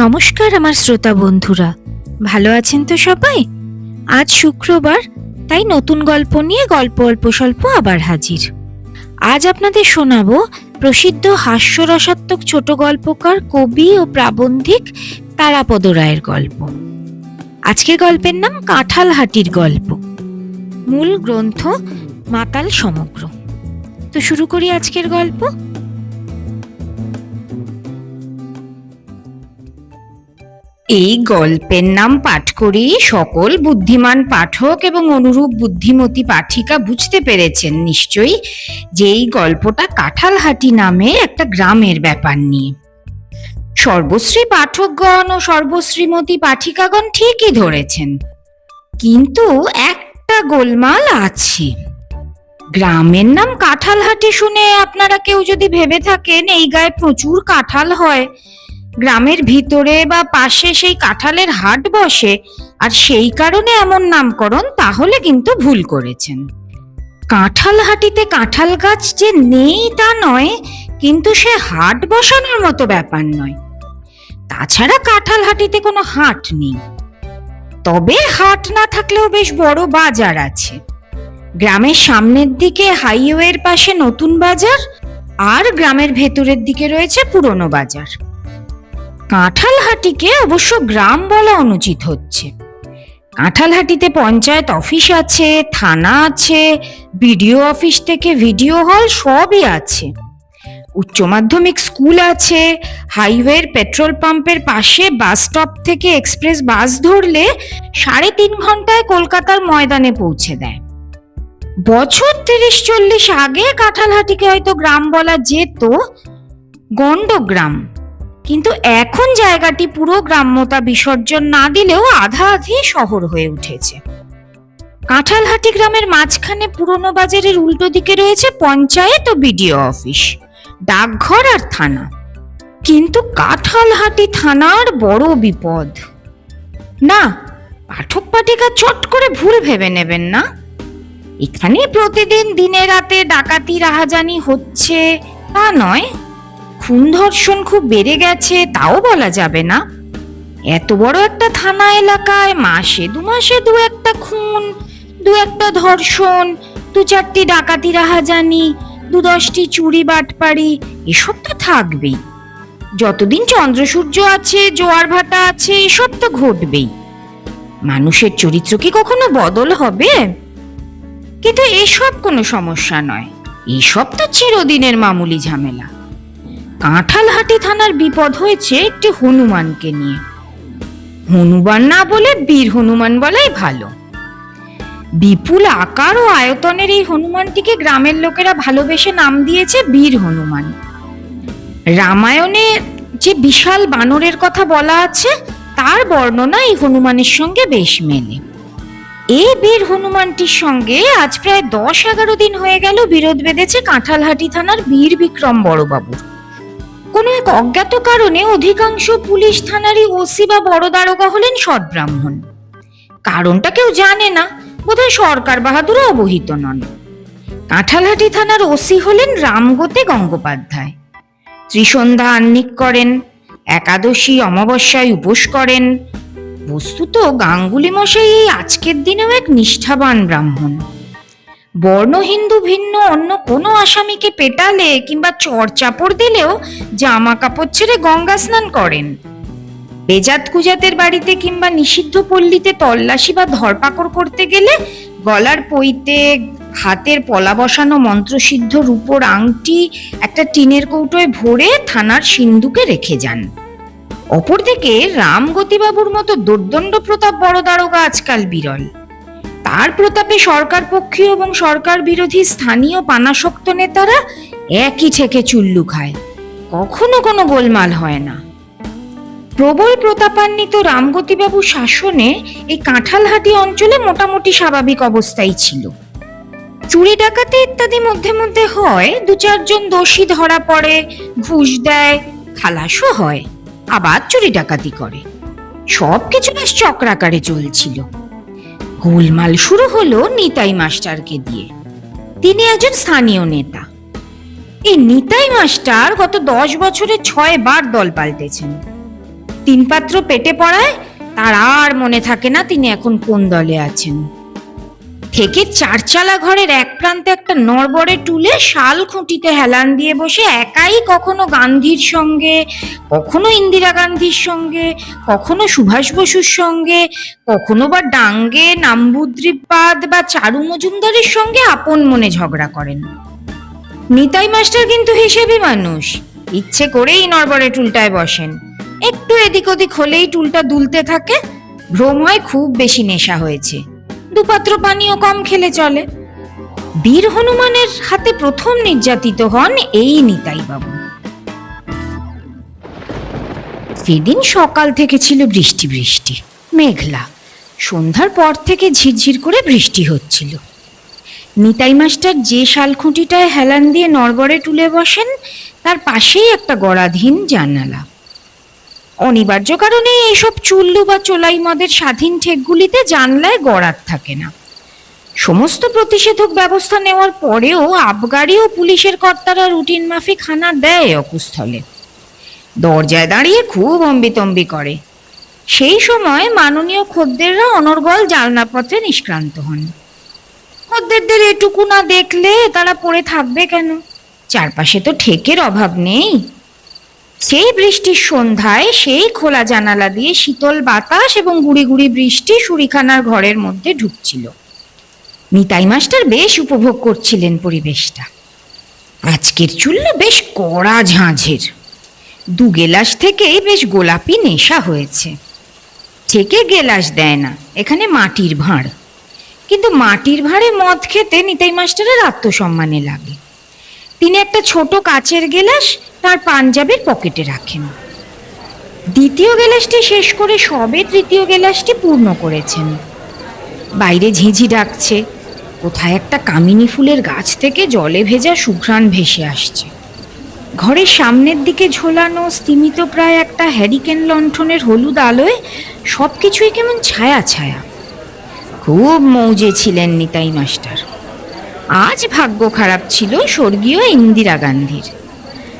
নমস্কার আমার শ্রোতা বন্ধুরা, ভালো আছেন তো সবাই? আজ শুক্রবার, তাই নতুন গল্প নিয়ে গল্প অল্প স্বল্প আবার হাজির। আজ আপনাদের শোনাবো প্রসিদ্ধ হাস্যরসাত্মক ছোট গল্পকার, কবি ও প্রাবন্ধিক তারাপদ রায়ের গল্প। আজকের গল্পের নাম কাঁঠালহাটির গল্প। মূল গ্রন্থ মাতাল সমগ্র। তো শুরু করি আজকের গল্প। এই গল্পের নাম পাঠ করি সকল বুদ্ধিমান পাঠক এবং অনুরূপ বুদ্ধিমতী পাঠিকা বুঝতে পেরেছেন নিশ্চয়ই যে এই গল্পটা কাঁঠালহাটি নামে একটা গ্রামের ব্যাপার নিয়ে। সর্বশ্রী পাঠকগণ ও সর্বশ্রীমতী পাঠিকাগণ ঠিকই ধরেছেন, কিন্তু একটা গোলমাল আছে। গ্রামের নাম কাঁঠালহাটি শুনে আপনারা কেউ যদি ভেবে থাকেন এই গায়ে প্রচুর কাঁঠাল হয়, গ্রামের ভিতরে বা পাশে সেই কাঁঠালের হাট বসে আর সেই কারণে এমন নামকরণ, তাহলে কিন্তু ভুল করেছেন। কাঁঠালহাটিতে কাঁঠাল গাছ যে নেই তা নয়, কিন্তু সে হাট বসানোর মতো ব্যাপার নয়। তাছাড়া কাঁঠালহাটিতে কোনো হাট নেই, তবে হাট না থাকলেও বেশ বড় বাজার আছে। গ্রামের সামনের দিকে হাইওয়ের পাশে নতুন বাজার, আর গ্রামের ভেতরের দিকে রয়েছে পুরনো বাজার। কাঁঠালহাটিকে অবশ্য গ্রাম বলা অনুচিত হচ্ছে। কাঁঠালহাটিতে পঞ্চায়েত অফিস আছে, থানা আছে, বিডিও অফিস থেকে ভিডিও হল সবই আছে। উচ্চ মাধ্যমিক স্কুল আছে, হাইওয়ের পেট্রোল পাম্পের পাশে বাস স্টপ থেকে এক্সপ্রেস বাস ধরলে 3.5 ঘন্টায় কলকাতার ময়দানে পৌঁছে দেয়। বছর 30-40 আগে কাঁঠালহাটিকে হয়তো গ্রাম বলা যেত, গণ্ডগ্রাম, কিন্তু এখন জায়গাটি পুরো গ্রাম্যতা বিসর্জন না দিলেও আধা আধি শহর হয়ে উঠেছে। কাঁঠালহাটি গ্রামের মাঝখানে পুরনো বাজারের উল্টো দিকে রয়েছে পঞ্চায়েত ও বিডিও অফিস, ডাকঘর আর থানা। কিন্তু কাঁঠালহাটি থানার বড় বিপদ। না, পাঠক পাঠিকা চট করে ভুল ভেবে নেবেন না। এখানে প্রতিদিন দিনে রাতে ডাকাতি রাহাজানি হচ্ছে তা নয়, খুন ধর্ষণ খুব বেড়ে গেছে তাও বলা যাবে না। এত বড় একটা থানা এলাকায় মাসে 2 মাসে 2-1টা খুন, 2-1টা ধর্ষণ, 2-4টি ডাকাতি রাহাজানি, 2-10টি চুরি বাটপাড়ি, এসব তো থাকবেই। যতদিন চন্দ্র সূর্য আছে, জোয়ার ভাটা আছে, এসব তো ঘটবেই। মানুষের চরিত্র কি কখনো বদল হবে? কিন্তু এসব কোনো সমস্যা নয়, এসব তো চিরদিনের মামুলি ঝামেলা। কাঁঠালহাটি থানার বিপদ হয়েছে একটি হনুমানকে নিয়ে। হনুমান না বলে বীর হনুমান বলাই ভালো। বিপুল আকার ও আয়তনের এই হনুমানটিকে গ্রামের লোকেরা ভালোবেসে নাম দিয়েছে বীর হনুমান। রামায়ণে যে বিশাল বানরের কথা বলা আছে, তার বর্ণনা এই হনুমানের সঙ্গে বেশ মেলে। এই বীর হনুমানটির সঙ্গে আজ প্রায় 10-11 দিন হয়ে গেল বিরোধ বেঁধেছে কাঁঠালহাটি থানার বীর বিক্রম বড়বাবুর। কোনো এক অজ্ঞাত কারণে অধিকাংশ পুলিশ থানারই ওসি বা বড় দারোগা হলেন সৎব্রাহ্মণ। কারণটা কেউ জানে না, বোধহয় সরকার বাহাদুরও অবহিত নন। কাঁঠালহাটি থানার ওসি হলেন রামগতে গঙ্গোপাধ্যায়। ত্রিসন্ধ্যা আহ্নিক করেন, একাদশী অমাবস্যায় উপোস করেন। বস্তুত গাঙ্গুলি মশাই এই আজকের দিনেও এক নিষ্ঠাবান ব্রাহ্মণ। বর্ণ হিন্দু ভিন্ন অন্য কোনো আসামিকে পেটালে কিংবা চড়চাপড় দিলেও জামা কাপড় ছেড়ে গঙ্গা স্নান করেন। বেজাত কুজাতের বাড়িতে কিংবা নিষিদ্ধ পল্লীতে তল্লাশি বা ধরপাকড় করতে গেলে গলার পইতে, হাতের পলা বসানো মন্ত্রসিদ্ধ রূপোর আংটি একটা টিনের কৌটোয় ভরে থানার সিন্ধুকে রেখে যান। অপরদিকে রামগতিবাবুর মতো দুর্দণ্ড প্রতাপ বড় দারোগা আজকাল বিরল। তার প্রতাপে সরকার পক্ষীয় এবং সরকার বিরোধী স্থানীয় পানাসক্ত নেতারা একই ঠেকে চুল্লু খায়, কখনো কোনো গোলমাল হয় না। প্রবল প্রতাপান্বিত রামগতিবাবু শাসনে এই কাঁঠালহাটি অঞ্চলে মোটামুটি স্বাভাবিক অবস্থায় ছিল। চুরি ডাকাতি ইত্যাদি মধ্যে মধ্যে হয়, 2-4 জন দোষী ধরা পড়ে, ঘুষ দেয়, খালাসও হয়, আবার চুরি ডাকাতি করে। সবকিছু বেশ চক্রাকারে চলছিল। গোলমাল শুরু হলো নিতাই মাস্টারকে দিয়ে। তিনি একজন স্থানীয় নেতা। এই নিতাই মাস্টার গত 10 বছরে 6 বার দল পাল্টেছেন। তিন পাত্র পেটে পড়ায় তার আর মনে থাকে না তিনি এখন কোন দলে আছেন। ঠেকের চারচালা ঘরের এক প্রান্তে একটা নড়বড়ে টুলে শাল খুঁটিতে হেলান দিয়ে বসে একাই কখনো গান্ধীর সঙ্গে, কখনো ইন্দিরা গান্ধীর সঙ্গে, কখনো সুভাষ বসুর সঙ্গে, কখনো বা ডাঙ্গে, নাম্বুদ্রিপাদ বা চারু মজুমদারের সঙ্গে আপন মনে ঝগড়া করেন। নিতাই মাস্টার কিন্তু হিসেবি মানুষ, ইচ্ছে করেই নড়বড়ে টুলটায় বসেন। একটু এদিক ওদিক হলেই টুলটা দুলতে থাকে। ভ্রম হয় খুব বেশি নেশা হয়েছে, দুপাত্র পানীয় কম খেলে চলে। বীর হনুমানের হাতে প্রথম নির্যাতিত হন এই নিতাই বাবু। সেদিন সকাল থেকে ছিল বৃষ্টি বৃষ্টি, মেঘলা। সন্ধ্যার পর থেকে ঝিরঝির করে বৃষ্টি হচ্ছিল। নিতাই মাস্টার যে শালখুঁটিটায় হেলান দিয়ে নড়বড়ে টুলে বসেন তার পাশেই একটা গড়াধীন জানালা। অনিবার্য কারণে এইসব চুল্লু বা চোলাই মদের স্বাধীন ঠেকগুলিতে জানলায় গড়াত থাকে না। সমস্ত প্রতিষেধক ব্যবস্থা নেওয়ার পরেও আবগারি ও পুলিশের কর্তারা রুটিন মাফিক হানা দেয় অকুস্থলে। দরজায় দাঁড়িয়ে খুব অম্বিতম্বি করে। সেই সময় মাননীয় খদ্দেররা অনর্গল জালনাপথে নিষ্ক্রান্ত হন। খদ্দেরদের এটুকু না দেখলে তারা পড়ে থাকবে কেন? চারপাশে তো ঠেকের অভাব নেই। সেই বৃষ্টির সন্ধ্যায় সেই খোলা জানালা দিয়ে শীতল বাতাস এবং গুড়ি গুড়ি বৃষ্টি শুরিখানার ঘরের মধ্যে ঢুকছিল। নিতাই মাস্টার বেশ উপভোগ করছিলেন পরিবেশটা। আজকের চুল্লু বেশ কড়া ঝাঁঝের, দু গেলাস থেকেই বেশ গোলাপি নেশা হয়েছে। থেকে গেলাস দেয় না, এখানে মাটির ভাঁড়। কিন্তু মাটির ভাঁড়ে মদ খেতে নিতাই মাস্টারের আত্মসম্মানে লাগে। তিনি একটা ছোট কাচের গেলাস তার পাঞ্জাবের পকেটে রাখেন। দ্বিতীয় গেলাসটি শেষ করে সবে তৃতীয় গেলাসটি পূর্ণ করেছেন। বাইরে ঝিঝি ডাকছে, কোথায় একটা কামিনী ফুলের গাছ থেকে জলে ভেজা সুঘ্রাণ ভেসে আসছে। ঘরের সামনের দিকে ঝোলানো স্তিমিত প্রায় একটা হ্যারিকেন লণ্ঠনের হলুদ আলোয় সবকিছুই কেমন ছায়া ছায়া। খুব মৌজে ছিলেন নিতাই মাস্টার। আজ ভাগ্য খারাপ ছিল স্বর্গীয় ইন্দিরা গান্ধীর।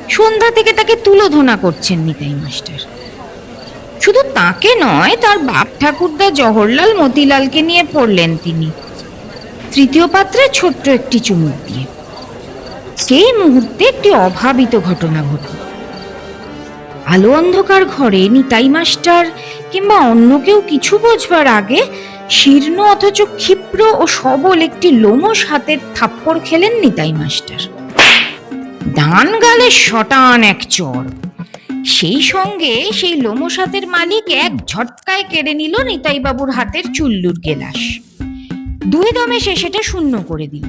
সন্ধ্যা থেকে তাকে তুলোধনা করছেন নিতাই মাস্টার। শুধু তাকে নয়, তার বাপ ঠাকুরদা জওহরলাল মতিলালকে নিয়ে পড়লেন তিনি, তৃতীয় পাত্রে ছোট্ট একটি চুমুক দিয়ে। সেই মুহূর্তে একটি অভাবিত ঘটনা ঘটল। আলো অন্ধকার ঘরে নিতাই মাস্টার কিংবা অন্য কেউ কিছু বোঝবার আগে শীর্ণ অথচ ক্ষিপ্র ও সবল একটি লোমশ হাতের থাপ্পড় খেলেন নিতাই মাস্টার। ডান গালে শটান এক চড়। সেই সঙ্গে সেই লোমশ হাতের মালিক এক ঝটকায় কেড়ে নিল নিতাই বাবুর হাতের চুল্লুর গেলাস। দুই দমে সে সেটা শূন্য করে দিল।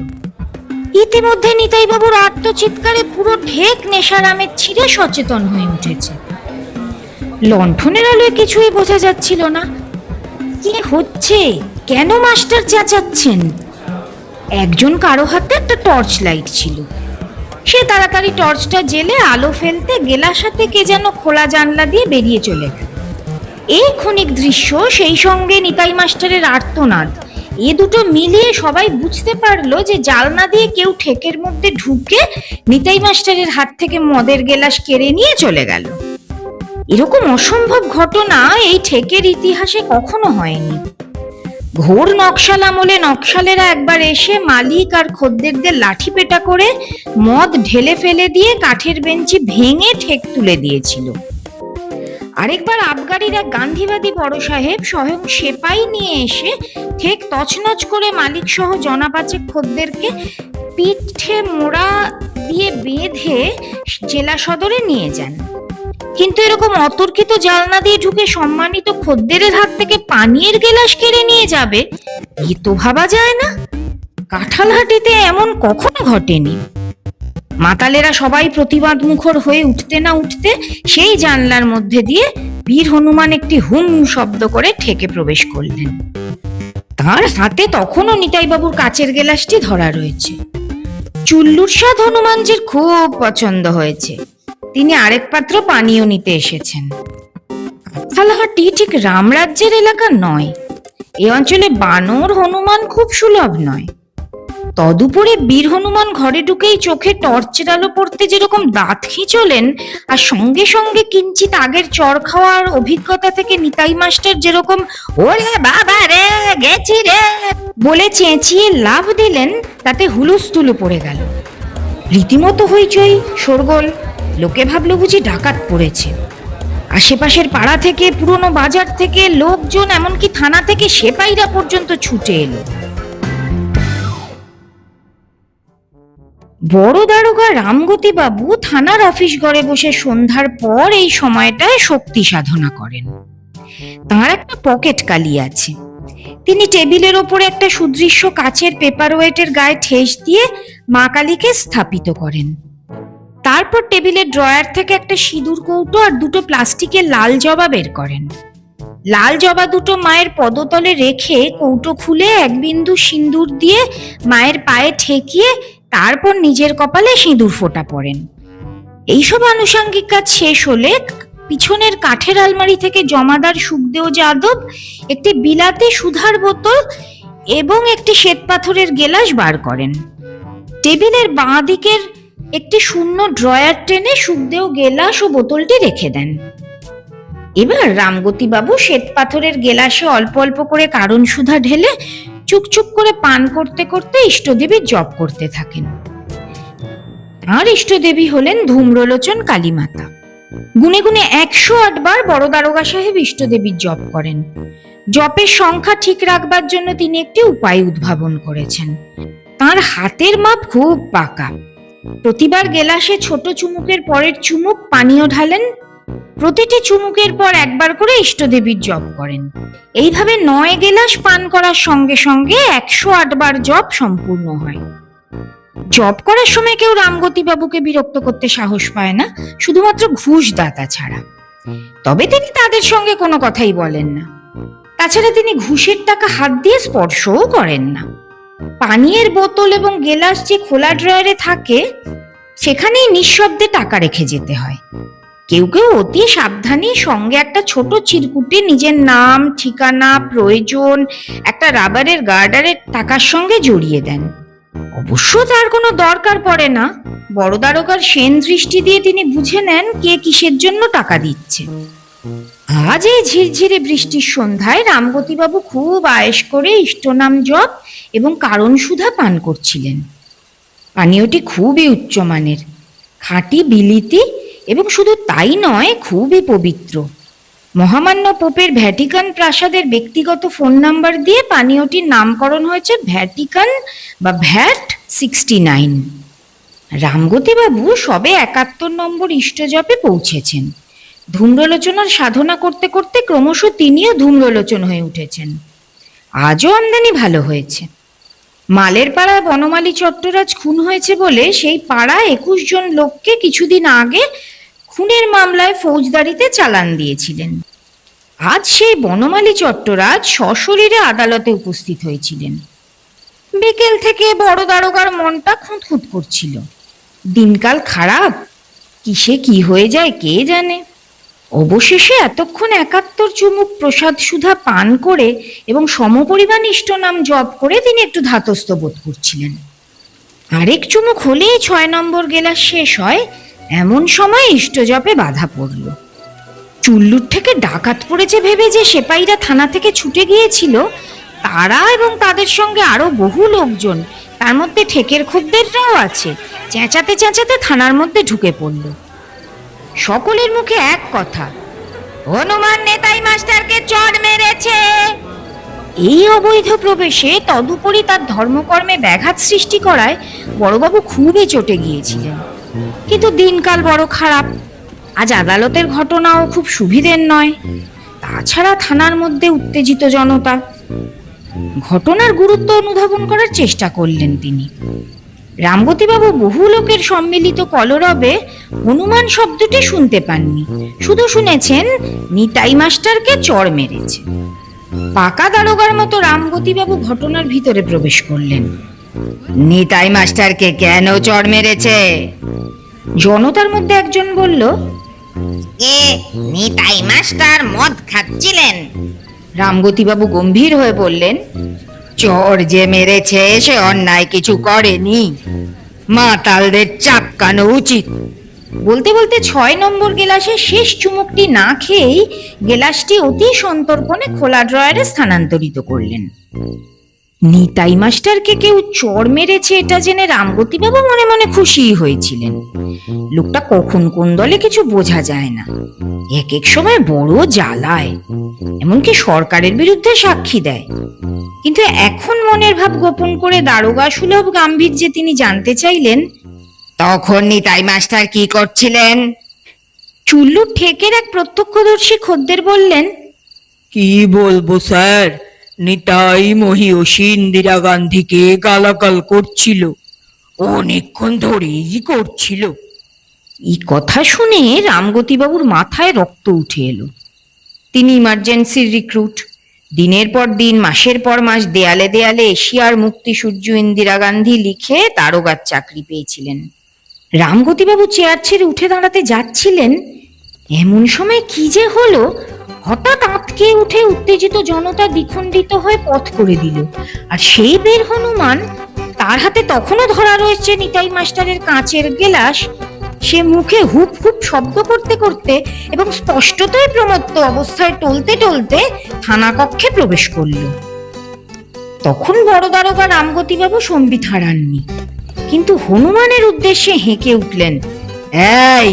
ইতিমধ্যে নিতাই বাবুর আত্মচিৎকারে পুরো ঠেক নেশার আমেজ ছিঁড়ে সচেতন হয়ে উঠেছে। লণ্ঠনের আলোয় কিছুই বোঝা যাচ্ছিল না। কি হচ্ছে? কেন মাস্টার চেঁচাচ্ছেন? একজন কারো হাতে একটা টর্চ লাইট ছিল। সে তাড়াতাড়ি টর্চটা জেলে আলো ফেলতে গেলাস হাতে কে যেন খোলা জানলা দিয়ে বেরিয়ে চলে গেল। এই ক্ষণিক দৃশ্য, সেই সঙ্গে নিতাই মাস্টারের আর্তনাদ, এ দুটো মিলিয়ে সবাই বুঝতে পারলো যে জালনা দিয়ে কেউ ঠেকের মধ্যে ঢুকে নিতাই মাস্টারের হাত থেকে মদের গেলাস কেড়ে নিয়ে চলে গেল। এরকম অসম্ভব ঘটনা এই ঠেকের ইতিহাসে কখনো হয়নি। ঘোর নকশাল আমলে নকশালেরা একবার এসে মালিক আর খদ্দেরদের লাঠি পেটা করে মদ ঢেলে ফেলে দিয়ে কাঠের বেঞ্চি ভেঙে ঠেক তুলে দিয়েছিল। আরেকবার আবগারির এক গান্ধীবাদী বড় সাহেব স্বয়ং সেপাই নিয়ে এসে ঠেক তছনছ করে মালিক সহ জনাপাচেক খদ্দেরকে পিঠে মোড়া দিয়ে বেঁধে জেলা সদরে নিয়ে যান। কিন্তু এরকম অতর্কিত জালনা দিয়ে ঢুকে সম্মানিত খদ্দেরের হাত থেকে পানীয়ের গেলাস কেড়ে নিয়ে যাবে, এ তো ভাবা যায় না। কাঁঠালহাটিতে এমন কখনো ঘটেনি। মাতালেরা সবাই প্রতিবাদ মুখর হয়ে উঠতে না উঠতে সেই জানলার মধ্যে দিয়ে বীর হনুমান একটি হুম শব্দ করে ঠেকে প্রবেশ করলেন। তার হাতে তখনও নিতাইবাবুর কাচের গেলাসটি ধরা রয়েছে। চুল্লুর স্বাদ হনুমানজির খুব পছন্দ হয়েছে। তিনি আরেক পাত্র পানীয় নিতে এসেছেন। কাঁঠালহাটি ঠিক রামরাজ্যের এলাকা নয়। এ অঞ্চলে বানর হনুমান খুব সুলভ নয়। তদুপরি বীর হনুমান ঘরে ঢুকেই চোখে টর্চের আলো পড়তে যেরকম দাঁত খিঁচলেন, আর সঙ্গে সঙ্গে কিঞ্চিত আগের চর খাওয়ার অভিজ্ঞতা থেকে নিতাই মাস্টার যেরকম ওরে বাবা রে গেছি রে বলে চেঁচিয়ে লাফ দিলেন, তাতে হুলুস্থুলু পড়ে গেল। রীতিমতো হইচই, শোরগোল। লোকে ভাবলো বুঝি ডাকাত পড়েছে। আশেপাশের পাড়া থেকে, পুরনো বাজার থেকে লোকজন, এমনকি থানা থেকে সেপাইরা পর্যন্ত ছুটে এলো। বড় দারোগা রামগতি বাবু থানার অফিস ঘরে বসে সন্ধ্যার পর এই সময়টায় শক্তি সাধনা করেন। তার একটা পকেট কালি আছে। তিনি টেবিলের ওপরে একটা সুদৃশ্য কাচের পেপার ওয়েটের গায়ে ঠেস দিয়ে মা কালীকে স্থাপিত করেন। তারপর টেবিলের ড্রয়ার থেকে একটা সিঁদুর কৌটো আর দুটো প্লাস্টিকের লাল জবা বের করেন। লাল জবা দুটো মায়ের পদতলে রেখে কৌটো খুলে এক বিন্দু সিঁদুর দিয়ে মায়ের পায়ে ঠেকিয়ে তারপর নিজের কপালে সিঁদুর ফোঁটা পড়েন। এইসব আনুষঙ্গিক কাজ শেষ হলে পিছনের কাঠের আলমারি থেকে জমাদার সুখদেও যাদব একটি বিলাতি সুধার বোতল এবং একটি শ্বেতপাথরের গেলাস বার করেন। টেবিলের বাঁ দিকের একটি শূন্য ড্রয়ার টেনে সুখদেও গেলাস ও বোতলটি রেখে দেন। এবার রামগতি বাবু শ্বেতপাথরের গেলাসে অল্প অল্প করে কারণ সুধা ঢেলে চুকচুক করে পান করতে করতে ইষ্টদেবীর জপ করতে থাকেন। তাঁর ইষ্টদেবী হলেন ধূম্রলোচন কালীমাতা। গুনে গুনে 108 বার বড় দারোগা সাহেব ইষ্টদেবীর জপ করেন। জপের সংখ্যা ঠিক রাখবার জন্য তিনি একটি উপায় উদ্ভাবন করেছেন। তাঁর হাতের মাপ খুব পাকা। প্রতিবার গেলাসে ছোট চুমুকের পরের চুমুক পানীয় ঢালেন। প্রতিটি চুমুকের পর একবার করে ইষ্টদেবীর জপ করেন। এইভাবে 9 গেলাস পান করার সঙ্গে সঙ্গে 108 বার জপ সম্পূর্ণ হয়। জপ করার সময় কেউ রামগতি বাবুকে বিরক্ত করতে সাহস পায় না, শুধুমাত্র ঘুষদাতা ছাড়া। তবে তিনি তাদের সঙ্গে কোনো কথাই বলেন না। তাছাড়া তিনি ঘুষের টাকা হাত দিয়ে স্পর্শও করেন না। পানীয়ের বোতল এবং গেলাস যে খোলা ড্রয়ারে থাকে, সেখানেই নিঃশব্দে টাকা রেখে যেতে হয়। কেউ কেউ অতি সাবধানী সঙ্গে একটা ছোট চিরকুটে নিজের নাম, ঠিকানা, প্রয়োজন একটা রাবারের গার্ডারের টাকার সঙ্গে জড়িয়ে দেন। অবশ্য তার কোনো দরকার পড়ে না। বড় দারোগার সেন দৃষ্টি দিয়ে তিনি বুঝে নেন কে কিসের জন্য টাকা দিচ্ছে। আজ এই ঝিরঝিরে বৃষ্টির সন্ধ্যায় রামগতি বাবু খুব আয়েশ করে ইষ্টনাম জপ এবং কারণ সুধা পান করছিলেন। পানীয়টি খুবই উচ্চমানের, খাঁটি বিলিতি, এবং শুধু তাই নয়, খুবই পবিত্র। মহামান্য পোপের ভ্যাটিকান প্রাসাদের ব্যক্তিগত ফোন নাম্বার দিয়ে পানীয়টির নামকরণ হয়েছে ভ্যাটিকান বা ভ্যাট 69। রামগতি বাবু সবে 71 নম্বর ইষ্টজপে পৌঁছেছেন। ধূম্রলোচনার সাধনা করতে করতে ক্রমশ তিনিও ধূম্রলোচন হয়ে উঠেছেন। আজও আমদানি ভালো হয়েছে। মালের পাড়ায় বনমালী চট্টরাজ খুন হয়েছে বলে সেই পাড়ায় 21 জন লোককে কিছুদিন আগে খুনের মামলায় ফৌজদারিতে চালান দিয়েছিলেন। আজ সেই বনমালী চট্টরাজ সশরীরে আদালতে উপস্থিত হয়েছিলেন। বিকেল থেকে বড় দারোগার মনটা খুঁতখুঁত করছিল। দিনকাল খারাপ, কিসে কি হয়ে যায় কে জানে। অবশেষে এতক্ষণ 71 চুমুক প্রসাদ সুধা পান করে এবং সমপরিমাণ ইষ্টনাম জপ করে তিনি একটু ধাতস্থ বোধ করছিলেন। আরেক চুমুক হলেই 6 নম্বর গেলাস শেষ হয়। এমন সময় ইষ্টজপে বাধা পড়ল। চুল্লুর থেকে ডাকাত পড়েছে ভেবে যে সেপাইরা থানা থেকে ছুটে গিয়েছিল, তারা এবং তাদের সঙ্গে আরো বহু লোকজন, তার মধ্যে ঠেকের খদ্দেররাও আছে, চেঁচাতে চেঁচাতে থানার মধ্যে ঢুকে পড়ল। সকলের মুখে এক কথা, হনুমান নেতাই মাস্টারকে চড় মেরেছে। এই অবৈধ প্রবেশে তদুপরি তার ধর্মকর্মে ব্যাঘাত সৃষ্টি করায় বড়বাবু খুবই চটে গিয়েছিলেন। কিন্তু দিনকাল বড় খারাপ। আজ আদালতের ঘটনাও খুব সুবিধের নয়। তাছাড়া থানার মধ্যে উত্তেজিত জনতা। ঘটনার গুরুত্ব অনুধাবন করার চেষ্টা করলেন তিনি। রামগতিবাবু বহু লোকের সম্মিলিত কলরবে হনুমান শব্দটি শুনতে পাননি, শুধু শুনেছেন নিতাই মাস্টারকে চড় মেরেছে। পাকা দারোগার মতো রামগতিবাবু ঘটনার ভিতরে প্রবেশ করলেন। নিতাই মাস্টারকে কেন চড় মেরেছে? জনতার মধ্যে একজন বলল, নিতাই মাস্টার মদ খাচ্ছিলেন। রামগতিবাবু গম্ভীর হয়ে বললেন, চোর যে মেরেছে সে অন্যায় কিছু করেনি, মাতালদের চাপকানো উচিত। বলতে বলতে 6 নম্বর গেলাসের শেষ চুমুকটি না খেয়েই গেলাসটি অতি সন্তর্পণে খোলা ড্রয়ারে স্থানান্তরিত করলেন। নিতাই মাস্টারকে কেউ চোর মেরেছে এটা জেনে রামগতিবাবু মনে মনে খুশি হয়েছিলেন। লোকটা কখন কোন দলে কিছু বোঝা যায় না, এক এক সময় বড় জ্বালায়, এমনকি সরকারের বিরুদ্ধে সাক্ষী দেয়। কিন্তু এখন মনের ভাব গোপন করে দারোগা সুলভ গাম্ভীর্যে তিনি জানতে চাইলেন, তখন নিতাই মাস্টার কি করছিলেন? চুল্লুর ঠেকের এক প্রত্যক্ষদর্শী খদ্দের বললেন, কি বলবো স্যার, নিতাই মহিষী ইন্দিরা গান্ধীকে গালাগাল করছিল, অনেকক্ষণ ধরেই করছিল। এই কথা শুনে রামগতিবাবুর মাথায় রক্ত উঠে এলো। তিনি ইমার্জেন্সির রিক্রুট, দিনের পর দিন মাসের পর মাস দেয়ালে দেয়ালে এশিয়ার মুক্তিসূর্য ইন্দিরা গান্ধী লিখে দারোগার চাকরি পেয়েছিলেন। রামগতিবাবু চেয়ার ছেড়ে উঠে দাঁড়াতে যাচ্ছিলেন, এমন সময় কি যে হলো, হঠাৎ আঁতকে উঠে উত্তেজিত জনতা দ্বিখণ্ডিত হয়ে পথ করে দিল। আর সেই বীর হনুমান, তার হাতে তখনও ধরা রয়েছে নিতাই মাস্টারের কাঁচের গেলাস, সে মুখে হুপ হুপ শব্দ করতে করতে এবং স্পষ্টতই প্রমত্ত অবস্থায় টলতে টলতে থানা কক্ষে প্রবেশ করল। তখন বড় দারোগা রামগতিবাবু সম্বিত হারাননি, কিন্তু হনুমানের উদ্দেশ্যে হেঁকে উঠলেন, এই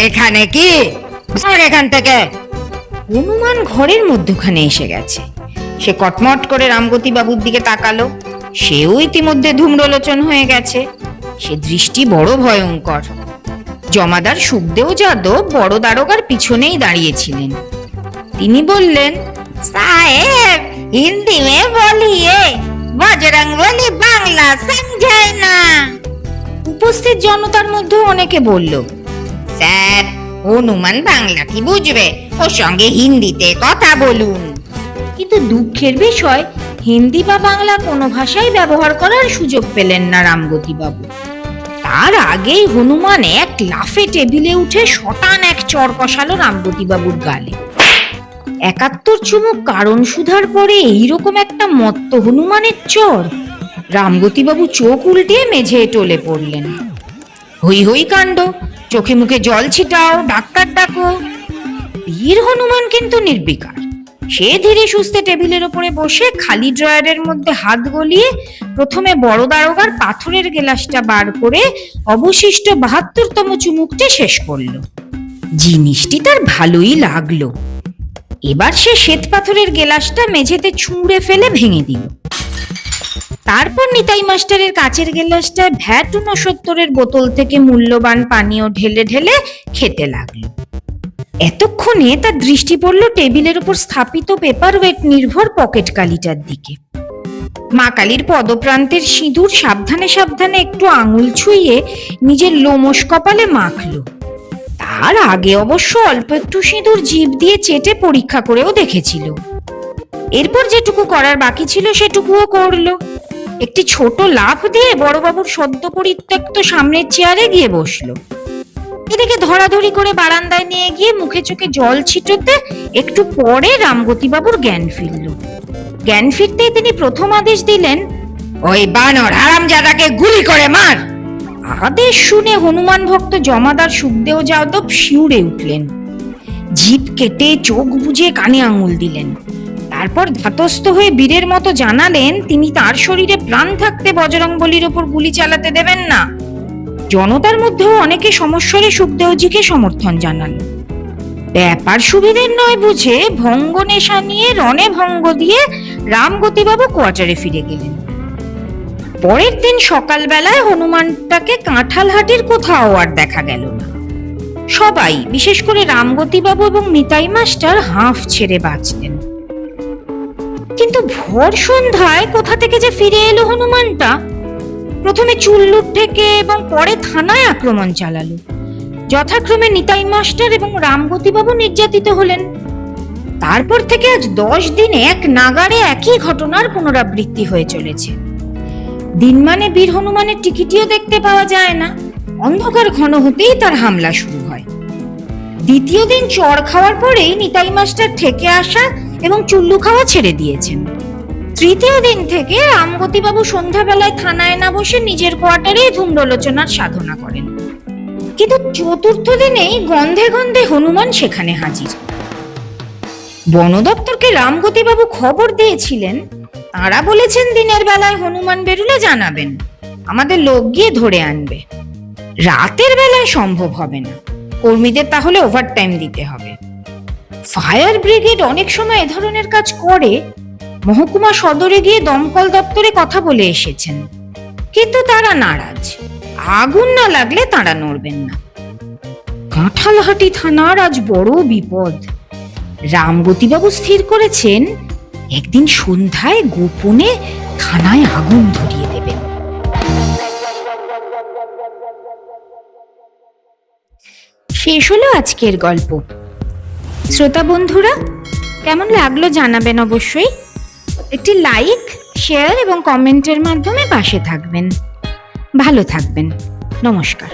এখানে কি, এখান থেকে। হনুমান ঘরের মধ্যখানে এসে গেছে। সে কটমট করে রামগতিবাবুর দিকে তাকালো, সেও ইতিমধ্যে ধূম্রলোচন হয়ে গেছে। সে দৃষ্টি বড় ভয়ঙ্কর। জমাদার সুখদেও যাদব বড় দারোগার পিছনেই দাঁড়িয়েছিলেন। তিনি বললেন, সাহেব হিন্দি মে বলিয়ে, বজরংবলী বাংলা সমঝায় না। উপস্থিত জনতার মধ্যে অনেকে বলল, স্যার হনুমান বাংলা কি বুঝবে, ওর সঙ্গে হিন্দিতে কথা বলুন। কিন্তু দুঃখের বিষয়, হিন্দি বা বাংলা কোনো ভাষাই ব্যবহার করার সুযোগ পেলেন না রামগতিবাবু। তার আগেই হনুমান এক লাফে টেবিলে উঠে শটান এক চড় কষালো রামগতিবাবুর গালে। 71 চুমুক কারণ সুধার পরে এইরকম একটা মত্ত হনুমানের চড়! রামগতিবাবু চোখ উল্টিয়ে মেঝে টলে পড়লেন। হই হই কাণ্ড, চোখে মুখে জল ছিটাও, ডাক্তার ডাকো। বীর হনুমান কিন্তু নির্বিকার। সে ধীরে সুস্থে টেবিলের ওপরে বসে খালি ড্রয়ারের মধ্যে হাত গলিয়ে প্রথমে বড় দারোগার পাথরের গেলাসটা বার করে অবশিষ্ট 72তম চুমুকটি শেষ করলো। জিনিসটি তার ভালোই লাগলো। এবার সে শ্বেত পাথরের গেলাসটা মেঝেতে ছুঁড়ে ফেলে ভেঙে দিল। তারপর নিতাই মাস্টারের কাচের গেলাসটায় ভ্যাট 69-এর বোতল থেকে মূল্যবান পানীয় ঢেলে ঢেলে খেতে লাগলো। এতক্ষণে তার দৃষ্টি পড়ল টেবিলের উপর স্থাপিত পেপার ওয়েট নির্ভর পকেট কালিটার দিকে। মা কালীর পদপ্রান্তের সিঁদুর সাবধানে সাবধানে একটু আঙুল ছুঁয়ে নিজের লোমশ কপালে মাখল। তার আগে অবশ্য অল্প একটু সিঁদুর জিভ দিয়ে চেটে পরীক্ষা করেও দেখেছিল। এরপর যেটুকু করার বাকি ছিল সেটুকুও করলো। একটি ছোট লাফ দিয়ে বড়বাবুর সদ্য পরিত্যক্ত সামনের চেয়ারে গিয়ে বসলো। এদিকে ধরাধরি করে বারান্দায় নিয়ে গিয়ে মুখে চোখে জল ছিটোতে একটু পরে রামগতিবাবুর জ্ঞান ফিরল। জ্ঞান ফিরতেই তিনি প্রথম আদেশ দিলেন, ওই বানর হারামজাদাকে গুলি করে মার। আদেশ শুনে হনুমান ভক্ত জমাদার সুখদেও যাদব শিউরে উঠলেন। জিভ কেটে চোখ বুজে কানে আঙুল দিলেন। তারপর ধাতস্থ হয়ে বীরের মতো জানালেন তিনি তার শরীরে প্রাণ থাকতে বজরংবলীর ওপর গুলি চালাতে দেবেন না। জনতার মধ্যেও অনেকে সমস্বরে সুখদেওজিকে সমর্থন জানাল। ব্যাপার সুবিধের নয় বুঝে ভঙ্গ নেশা নিয়ে রণে ভঙ্গ দিয়ে রামগতিবাবু কোয়ার্টারে ফিরে গেলেন। পরের দিন সকালবেলায় হনুমানটাকে কাঁঠালহাটির কোথাও আর দেখা গেল না। সবাই, বিশেষ করে রামগতিবাবু এবং নিতাই মাস্টার হাঁফ ছেড়ে বাঁচলেন। কিন্তু ভোর সন্ধ্যায় কোথা থেকে যে ফিরে এলো হনুমানটা। প্রথমে চুল্লুর থেকে এবং পরে থানায় আক্রমণ চালালো। যথাক্রমে নিতাই মাস্টার এবং রামগতিবাবু নির্যাতিত হলেন। তারপর থেকে আজ 10 দিন এক নাগাড়ে একই ঘটনার পুনরাবৃত্তি হয়ে চলেছে। দিনমানে বীর হনুমানের টিকিটিও দেখতে পাওয়া যায় না। অন্ধকার ঘন হতেই তার হামলা শুরু হয়। দ্বিতীয় দিন চড় খাওয়ার পরেই নিতাই মাস্টার থেকে আসা এবং চুল্লু খাওয়া ছেড়ে দিয়েছেন। তৃতীয় দিন থেকে রামগতিবাবু সন্ধ্যাবেলায় থানায় না বসে নিজের কোয়ার্টারে ধূম্রলোচনার সাধনা করেন। কিন্তু চতুর্থ দিনেই গন্ধে গন্ধে হনুমান সেখানে হাজির। বন দপ্তরকে রামগতিবাবু খবর দিয়েছিলেন, তারা বলেছেন দিনের বেলায় হনুমান বেরুলে জানাবেন, আমাদের লোক গিয়ে ধরে আনবে। রাতের বেলায় সম্ভব হবে না, কর্মীদের তাহলে ওভারটাইম দিতে হবে। ফায়ার ব্রিগেড অনেক সময় এ ধরনের কাজ করে। মহকুমা সদরে গিয়ে দমকল দপ্তরে কথা বলে এসেছেন, কিন্তু তারা নারাজ, আগুন না লাগলে তারা নড়বেন না। কাঁঠালহাটি থানার আজ বড় বিপদ। রামগতিবাবু স্থির করেছেন একদিন সন্ধ্যায় গোপনে থানায় আগুন ধরিয়ে দেবেন। শেষ হলো আজকের গল্প। শ্রোতা বন্ধুরা, কেমন লাগলো জানাবেন অবশ্যই। একটি লাইক, শেয়ার এবং কমেন্টের মাধ্যমে পাশে থাকবেন। ভালো থাকবেন। নমস্কার।